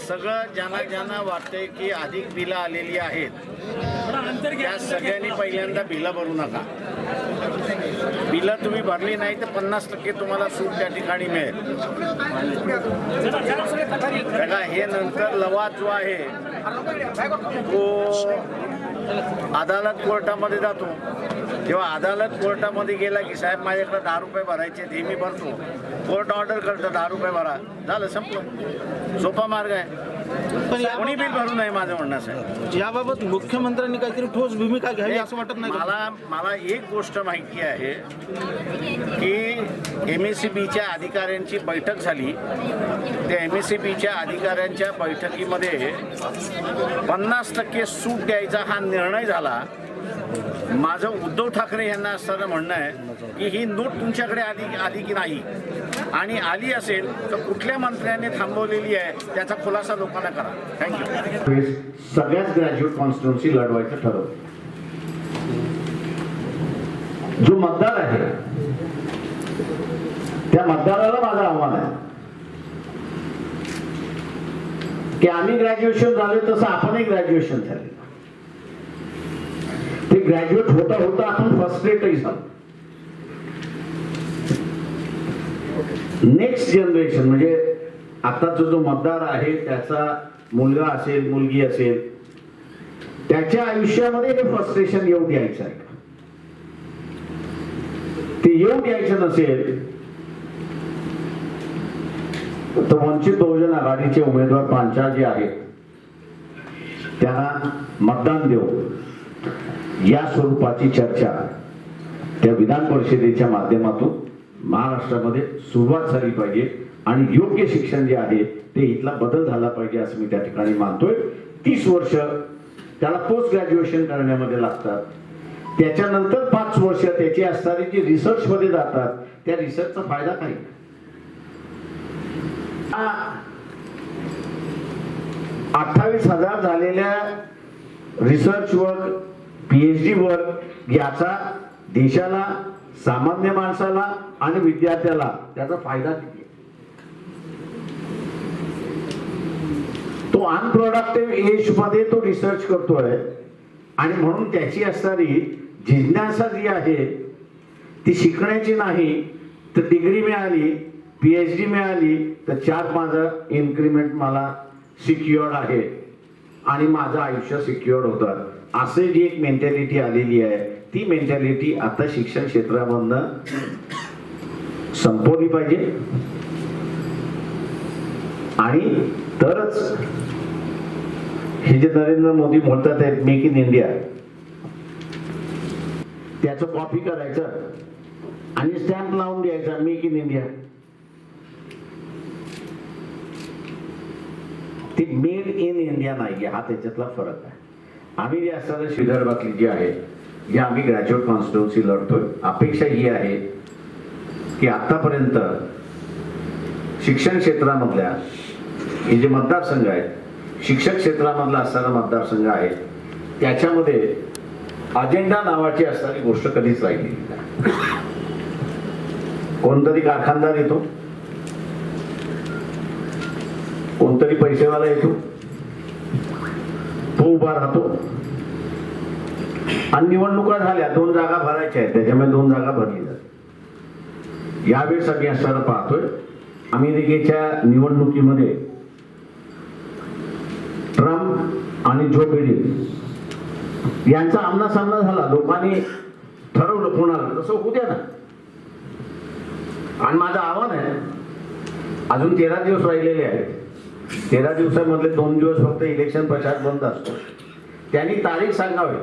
सगळं ज्यांना वाटतंय की अधिक बिलं आलेली आहेत त्या सगळ्यांनी पहिल्यांदा बिलं भरू नका. बिलं तुम्ही भरली नाही तर 50% तुम्हाला सूट त्या ठिकाणी मिळेल. बघा, हे नंतर लवाद जो आहे तो अदालत कोर्टामध्ये जातो. जेव्हा अदालत कोर्टामध्ये गेला की साहेब माझ्याकडे 10 रुपये भरायचे ते मी भरतो, कोर्ट ऑर्डर करतं 10 रुपये भरा, झालं, संपलं. सोपा मार्ग आहे. पण कोणी बिल भरू नये माझं म्हणणं आहे. याबाबत मुख्यमंत्र्यांनी काहीतरी ठोस भूमिका घ्यावी असं वाटत नाही? मला एक गोष्ट माहिती आहे की MSEBच्या अधिकाऱ्यांची बैठक झाली. त्या MSEBच्या अधिकाऱ्यांच्या बैठकीमध्ये 50% सूट द्यायचा हा निर्णय झाला. माझं उद्धव ठाकरे यांना असताना म्हणणं आहे की ही नोट तुमच्याकडे आली की नाही, आणि आली असेल तर कुठल्या मंत्र्याने थांबवलेली आहे त्याचा खुलासा लोकांना करा. थँक्यू. सगळ्याच ग्रॅज्युएट कॉन्स्टिट्युन्सी लढवायचं ठरवलं. जो मतदार आहे त्या मतदाराला माझं आव्हान आहे की आम्ही ग्रॅज्युएशन झाले तसं आपणही ग्रॅज्युएशन झाले. ते ग्रॅज्युएट होता होता आपण फ्रस्ट्रेटही झालो. नेक्स्ट जनरेशन म्हणजे आताचा जो मतदार आहे त्याचा मुलगा असेल, मुलगी असेल, त्याच्या आयुष्यामध्ये हे फ्रस्ट्रेशन येऊ द्यायचं आहे का? ते येऊ द्यायचं नसेल तर वंचित बहुजन आघाडीचे उमेदवार पांचाळ जे आहेत त्यांना मतदान देऊ या स्वरूपाची चर्चा त्या विधान परिषदेच्या माध्यमातून महाराष्ट्रामध्ये सुरुवात झाली पाहिजे आणि योग्य शिक्षण जे आहे ते इथला बदल झाला पाहिजे असं मी त्या ठिकाणी मानतोय. 30 वर्ष त्याला पोस्ट ग्रॅज्युएशन करण्यामध्ये लागतात. त्याच्यानंतर 5 वर्ष त्याची असणारी जी रिसर्च मध्ये जातात त्या रिसर्चचा फायदा काही. 28,000 झालेल्या रिसर्च वर्क, PhD वर्क याचा देशाला, सामान्य माणसाला आणि विद्यार्थ्याला त्याचा फायदा किती? तो अनप्रोडक्टिव्ह एज मध्ये तो रिसर्च करतोय आणि म्हणून त्याची असणारी जिज्ञासा जी आहे ती शिकण्याची नाही तर डिग्री मिळाली, PhD मिळाली तर 4-5 इन्क्रीमेंट मला सिक्युअर्ड आहे आणि माझं आयुष्य सिक्युअर्ड होतं. असे जी एक मेंटॅलिटी आलेली आहे ती मेंटॅलिटी आता शिक्षण क्षेत्रामधनं संपवली पाहिजे. आणि तरच हे जे नरेंद्र मोदी बोलतात आहेत मेक इन इंडिया, त्याचं कॉपी करायचं आणि स्टॅम्प लावून द्यायचा मेक इन इंडिया. ते मेड इन इंडिया नाही, हा त्याच्यातला फरक आहे. आम्ही जे असणारे विदर्भातली जी आहे जे आम्ही ग्रॅज्युएट कॉन्स्टिट्युन्सी लढतोय, अपेक्षा ही आहे की आतापर्यंत शिक्षण क्षेत्रामधल्या हे जे मतदारसंघ आहेत, शिक्षक क्षेत्रामधला असणारा मतदारसंघ आहे, त्याच्यामध्ये अजेंडा नावाची असणारी गोष्ट कधीच राहिली नाही. कोणतरी कारखानदार येतो, कोणतरी पैसेवाला येतो, तो उभा राहतो आणि निवडणुका झाल्या, 2 जागा भरायच्या आहेत, त्याच्यामुळे 2 जागा भरली जाते. यावेळेस आम्ही असताना पाहतोय अमेरिकेच्या निवडणुकीमध्ये ट्रम्प आणि जो बिडेन यांचा आमनासामना झाला. लोकांनी ठरवलं कोणाला तसं होऊ द्या ना. आणि माझं आव्हान आहे, अजून 13 दिवस राहिलेले आहेत. 13 दिवसांमधले 2 दिवस फक्त इलेक्शन प्रचार बंद असतो. त्यांनी तारीख सांगावी,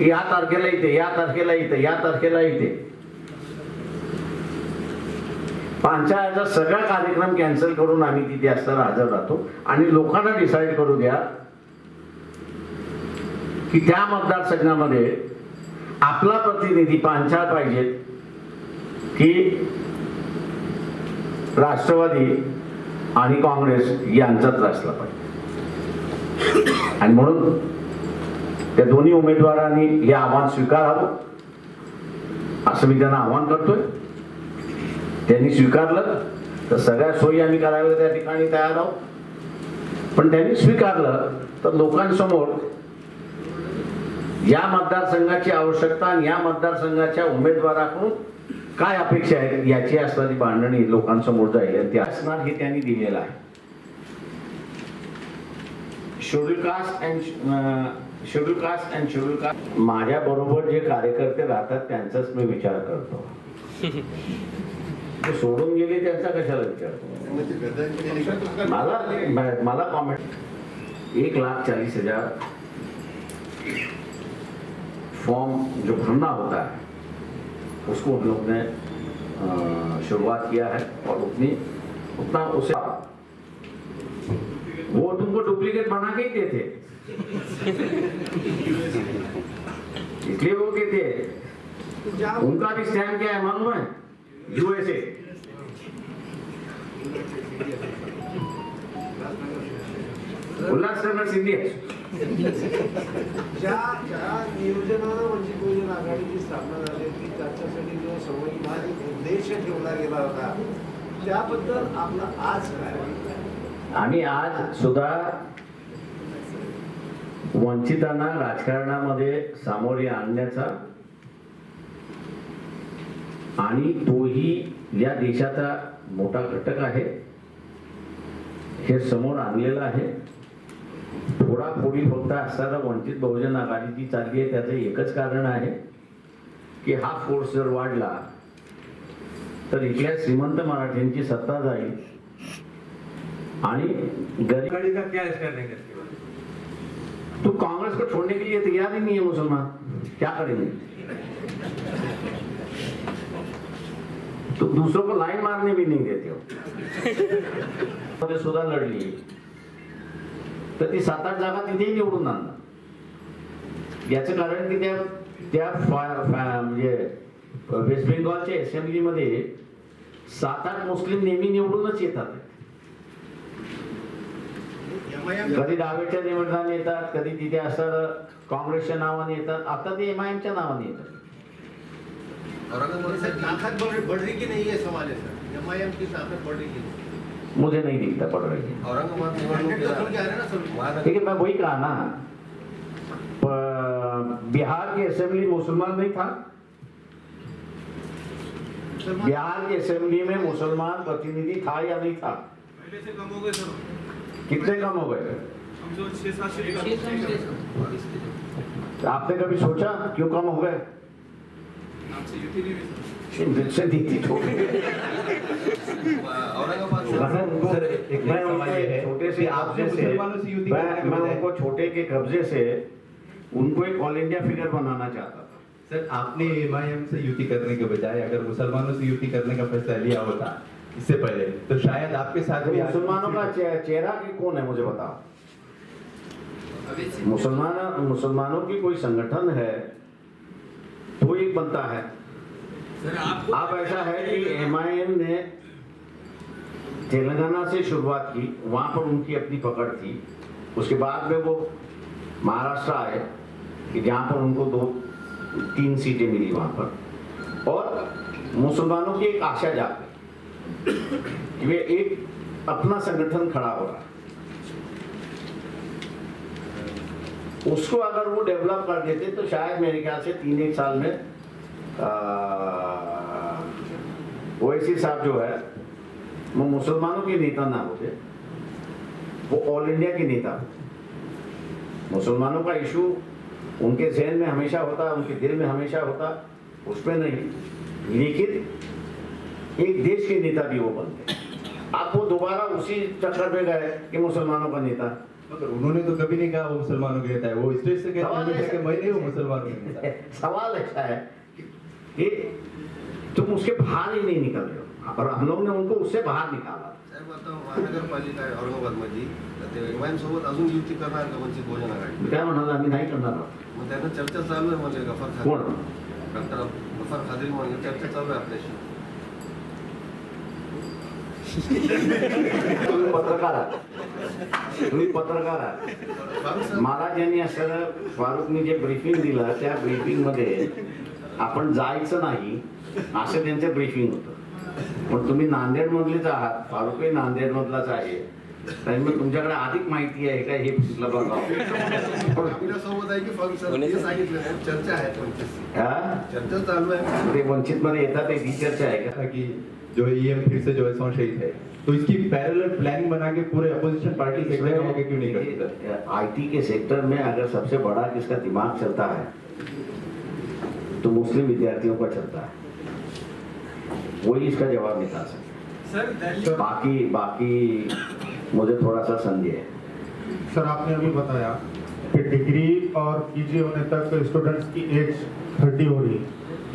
या तारखेला इथे, या तारखेला इथे, या तारखेला इथे. पांचाळचा सगळा कार्यक्रम कॅन्सल करून आम्ही तिथे असताना हजर राहतो आणि लोकांना डिसाईड करू द्या की त्या मतदारसंघामध्ये आपला प्रतिनिधी पांचाळ पाहिजे की राष्ट्रवादी आणि काँग्रेस यांचाच असला पाहिजे. आणि म्हणून त्या दोन्ही उमेदवारांनी हे आव्हान स्वीकारावं असं मी त्यांना आव्हान करतोय. त्यांनी स्वीकारलं तर सगळ्या सोयी आम्ही करायला त्या ठिकाणी तयार आहोत. पण त्यांनी स्वीकारलं तर लोकांसमोर या मतदारसंघाची आवश्यकता आणि या मतदारसंघाच्या उमेदवाराकडून काय अपेक्षा आहे याची असणारी बांधणी लोकांसमोर जाईल आणि ते असणार हे त्यांनी दिलेलं आहे. Schedule caste and schedule caste माझ्या बरोबर जे कार्यकर्ते राहतात त्यांचाच मी विचार करतो. ते सोडून गेले त्यांचा कशाला विचार करतो. मला कॉमेंट 1,40,000 फॉर्म जो भरना होता है उसको हम लोग ने शुरुआत किया है और उतना उसे वो तुमको डुप्लीकेट बना के ही देते इसलिए वो कहते उनका भी स्टैंड क्या है मालूम है USA उल्हासनगर सिंधी ज्या नियोजनानं वंचित बहुजन आघाडीची स्थापना झाली होती त्याच्यासाठी जो संविधानिक उद्देश ठेवला गेला होता त्याबद्दल आपला आज काय आणि आज सुद्धा वंचितांना राजकारणामध्ये सामोरे आणण्याचा आणि तोही या देशाचा मोठा घटक आहे हे समोर आणलेलं आहे. फोडाफोडी फक्त असताना वंचित बहुजन आघाडी जी चालली आहे त्याचं एकच कारण आहे की हा फोर्स जर वाढला तर इथल्या श्रीमंत मराठ्यांची सत्ता जाईल आणि गरीब का क्या करने का तो कांग्रेस को छोड़ने के लिए तैयार ही नहीं है मुसलमान, क्या करेंगे. तो दूसरों को लाइन मारने भी नहीं देते हो. मध्ये सुद्धा लढली तर ती 7-8 जागा तिथेही निवडून आणणार. याचं कारण की त्या म्हणजे वेस्ट बेंगॉलच्या असेंब्लीमध्ये 7-8 मुस्लिम नेहमी निवडूनच येतात. कधी डाव्याच्या निवडणाने येतात, कधी तिथे असं काँग्रेसच्या नावाने येतात, आता ते MIMच्या नावाने येतात. औरंगाबाद सर ताकत बढ़ रही कि नहीं है सवाल है सर MIM की ताकत बढ़ रही है मुझे नहीं दिखता पड़ रही है. औरंगाबाद ठीक है, मैं वही कहा ना, बिहार की असेंबली मुसलमान नहीं था. बिहार की असेंबली में मुसलमान प्रतिनिधि था या नहीं था? पहले से कम हो गए सर. कितने कम हो गए? हम जो 6-7 आपने कभी सोचा क्यों कम हो गए? आपसे युति नहीं हुई से नीति छोटी. मैं उनके छोटे से कब्जे से मैं उनको छोटे के कब्जे से उनको एक ऑल इंडिया फिगर बनाना चाहता था. सर आपने MIM से युति करने के बजाय अगर मुसलमानों से युति करने का फैसला लिया होता इससे पहले तो शायद आपके साथ भी मुसलमानों का चेहरा की कौन है मुझे बताओ. मुसलमानों की कोई संगठन है तो एक बनता है. अब ऐसा है कि MIM ने तेलंगाना से शुरुआत की, वहां पर उनकी अपनी पकड़ थी. उसके बाद में वो महाराष्ट्र आए कि जहां पर उनको 2-3 सीटें मिली वहां पर, और मुसलमानों की एक आशा जागी कि वे एक अपना संगठन खड़ा हो रहा. उसको अगर वो डेवलप कर देते तो शायद मेरे ख्याल से 3-1 साल में ओवैसी साहब जो है वो मुसलमानों के नेता ना होते, वो ऑल इंडिया के नेता होते. मुसलमानों का इशू उनके जहन में हमेशा होता, उनके दिल में हमेशा होता, उसमें नहीं, लेकिन एक देश के नेता भी वो बनते. आप वो दोबारा उसी चक्कर पे गए कि मुसलमानों का नेता. मगर उन्होंने तो कभी नहीं कहा वो मुसलमानों के नेता है. वो स्टेज से कहते हैं कि मैं नहीं हूँ मुसलमानों के नेता. सवाल ऐसा है कि तुम उसके बाहर ही नहीं निकल रहे हो, और हम लोग ने उनको उससे बाहर निकाला. साहेब आता महानगरपालिका आहे औरंगाबादमध्ये तर ते MIM सोबत अजून युती करणार का वंचित बहुजन आघाडी? काय म्हणाला आम्ही नाही करणार आहोत. मग त्यांना चर्चा चालू आहे म्हणजे गफार कोण? खाद्री डॉक्टर गफार खाद्री म्हणजे चर्चा चालू आहे आपल्याशी. तुम्ही पत्रकार आहात. मला ज्यांनी असं फारुकनी जे ब्रीफिंग दिलं त्या ब्रीफिंग मध्ये आपण जायचं नाही असं त्यांचं ब्रीफिंग होतं. पण तुम्ही नांदेड मधलेच आहात, फारुकही नांदेड मधलाच आहे, त्यामुळे तुमच्याकडे अधिक माहिती आहे का हे तुला बघावं. आपल्यासोबत आहे की फंक्शन हे सांगितलं नाही, चर्चा आहे हा? चर्चा चालू आहे. ते वंचित मध्ये येतात ती चर्चा आहे का? था कि जो ईएम फिर से जो है संशयित है, तो इसकी पैरेलल प्लानिंग बना के पूरे अपोजिशन पार्टी से खड़े होकर क्यों नहीं करते? आईटी के सेक्टर में अगर सबसे बड़ा किसका दिमाग चलता है तो मुस्लिम विद्यार्थियों का चलता है, वही इसका जवाब निकाल सकते. सर दिल्ली बाकी मुझे थोड़ा सा संदेह है. सर आपने अभी बताया कि डिग्री और पीजी होने तक स्टूडेंट्स की एज 30 हो रही है,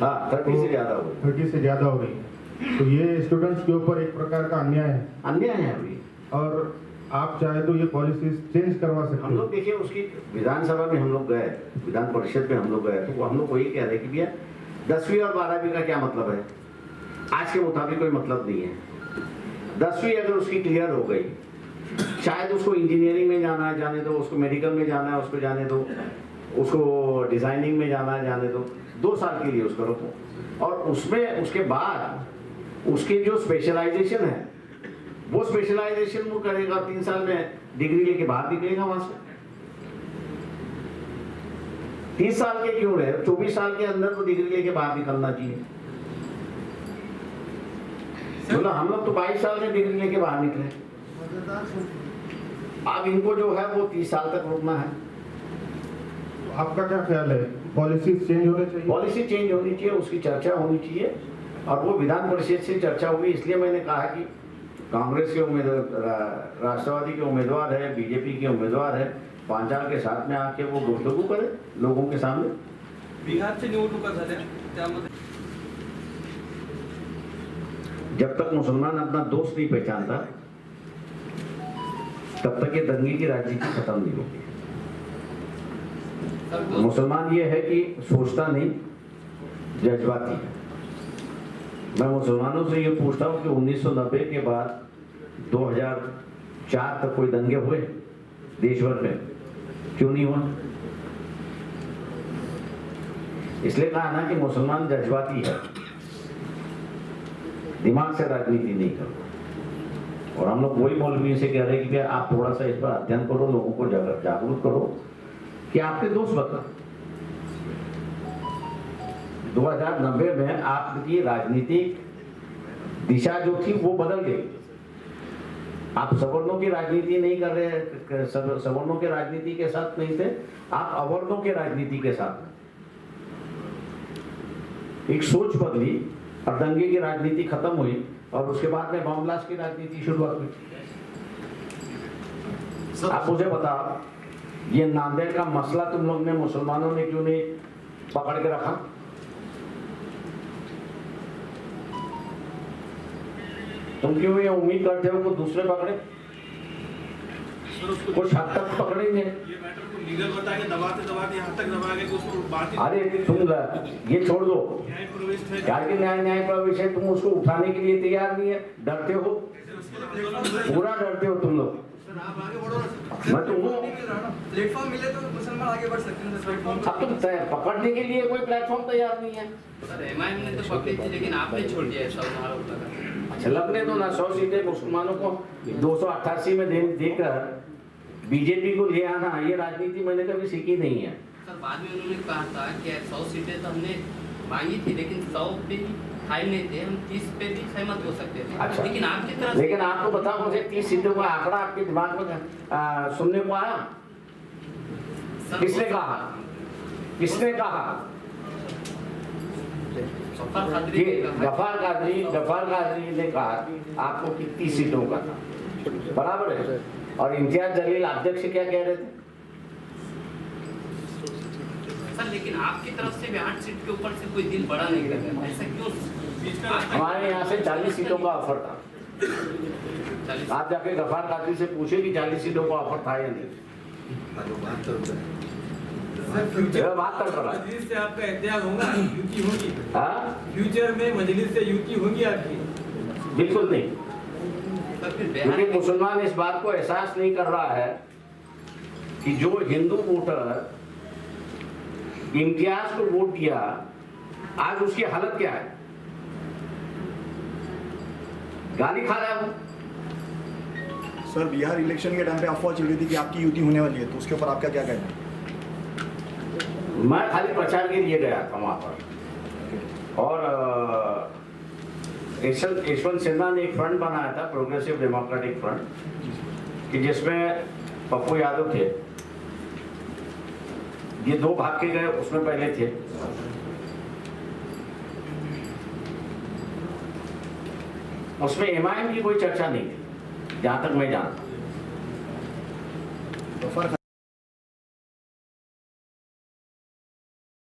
हाँ 30 से ज्यादा हो 30 से ज्यादा हो रही है, तो ये स्टूडेंट्स के ऊपर एक प्रकार का अन्याय है. अन्याय है अभी. और आप चाहे तो ये पॉलिसीज चेंज करवा सकते हम हो. लोग देखिए उसकी विधानसभा में हम लोग गए, विधान परिषद में हम लोग गए, तो हम लोग वही कह रहे कि भैया 10वीं और 12वीं का क्या मतलब है, आज के मुताबिक कोई मतलब नहीं है. 10वीं अगर उसकी क्लियर हो गई, शायद उसको इंजीनियरिंग में जाना है जाने दो, उसको मेडिकल में जाना है उसको जाने दो, उसको डिजाइनिंग में जाना है जाने दो, 2 साल के लिए उसको रखो. और उसमें उसके बाद उसके जो स्पेशलाइजेशन है वो स्पेशलाइजेशन वो करेगा, 3 साल में डिग्री लेके बाहर निकलेगा वहां से. 30 साल के क्यों रहे, 24 साल के अंदर तो डिग्री लेके बाहर निकलना चाहिए. बोला हम लोग तो 22 साल में डिग्री लेके बाहर निकले, अब इनको जो है वो 30 साल तक रोकना है. तो आपका क्या ख्याल है, पॉलिसीज चेंज होने चाहिए? पॉलिसी चेंज होनी चाहिए, उसकी चर्चा होनी चाहिए, और वो विधान परिषद से चर्चा होगी. इसलिए मैंने कहा कि कांग्रेस के उम्मीदवार, राष्ट्रवादी के उम्मीदवार है, बीजेपी के उम्मीदवार है, पांचाल के साथ में आके वो गुफ्तगू करे लोगों के सामने. बिहारच्या निवडणुका झाल्या त्यामध्ये जब तक मुसलमान अपना दोस्त नहीं पहचानता तब तक ये दंगे की राजनीति खत्म नहीं होगी. मुसलमान ये है कि सोचता नहीं, जज्बाती है. मैं मुसलमानों से ये पूछता हूँ कि 1990 के बाद 2004 तक कोई दंगे हुए देश भर में, क्यों नहीं हुआ? इसलिए कहा ना कि मुसलमान जज्बाती है, दिमाग से राजनीति नहीं करता. और हम लोग वही मौलवी से कह रहे हैं कि भैया आप थोड़ा सा इस पर अध्ययन करो, लोगों को जागरूक करो कि आपके दोस्त बता. 2090 में आपकी राजनीतिक दिशा जो थी वो बदल गई. आप सवर्णों की राजनीति नहीं कर रहे, सवर्णों के राजनीति के साथ नहीं थे, आप अवर्णों के राजनीति के साथ. एक सोच बदली और दंगे की राजनीति खत्म हुई, और उसके बाद में बम ब्लास्ट की राजनीति शुरुआत हुई. आप मुझे बताओ, ये नांदेड़ का मसला तुम लोग ने, मुसलमानों ने क्यों नहीं पकड़ के रखा? तुम क्यों ये उम्मीद करते हो कि दूसरे पकड़े? सर उसको कुछ हद तक पकड़ेंगे. ये मैटर को लीगल बता के दबाते यहाँ तक दबा के उसको बात अरे तुम ये छोड़ दो, न्याय प्रविष्ट है क्या कि न्याय प्रवेश है, तुम उसको उठाने के लिए तैयार नहीं है, डरते हो, पूरा डरते हो तुम लोग. मैं तो हूँ. प्लेटफॉर्म मिले तो मुसलमान आगे बढ़ सकते हैं. प्लेटफॉर्म अब तुम पकड़ने के लिए कोई प्लेटफॉर्म तैयार नहीं है. सर एमआईएम ने तो पकड़ी थी, लेकिन आपने छोड़ दिया ऐसा आरोप लगा. अच्छा लगने दो ना, 100 सीटें मुसलमानों को 288 में देकर बीजेपी को ले आना, ये राजनीति मैंने कभी सीखी नहीं है. सर बाद में उन्होंने कहा था कि 100 सीटें तो हमने मांगी थी, लेकिन 100 पे फाइल नहीं थे, हम 30 पे भी सहमत हो सकते थे. अच्छा. लेकिन आपकी तरफ लेकिन आपको बताओ, मुझे 30 सीटों का आंकड़ा आपके दिमाग में सुनने को आया? किसने कहा? किसने कहा? गफार कादरी ने कहा आपको कि 30 सीटों का था, बराबर है. और इम्तियाज जलील अध्यक्ष क्या कह रहे थे? सर लेकिन आपकी तरफ से भी 8 सीट के ऊपर से कोई दिल बड़ा नहीं कर रहा है, ऐसा क्यों? हमारे यहाँ से 40 सीटों का ऑफर था. आप जाके गफार कादरी से पूछे कि 40 सीटों का ऑफर था या नहीं. बात कर रहा. मजलिस से आपका इत्तेहाद होगा, युति होगी. हाँ फ्यूचर में मजलिस से युति होगी आपकी? बिल्कुल नहीं, सर फिर क्योंकि मुसलमान इस बात को एहसास नहीं कर रहा है कि जो हिंदू वोटर इम्तियाज को वोट दिया, आज उसकी हालत क्या है? गाली खा रहा है वो. सर बिहार इलेक्शन के टाइम पे अफवाह चल रही थी कि आपकी युति होने वाली है, तो उसके ऊपर आपका क्या कहना है? मैं खाली प्रचार के लिए गया था वहाँ पर, और यशवंत सिन्हा ने एक फ्रंट बनाया था, प्रोग्रेसिव डेमोक्रेटिक फ्रंट, कि जिसमें पप्पू यादव थे, ये 2 भाग के गए, उसमें पहले थे। उसमें एमआईएम की कोई चर्चा नहीं थी जहां तक मैं जानता हूं।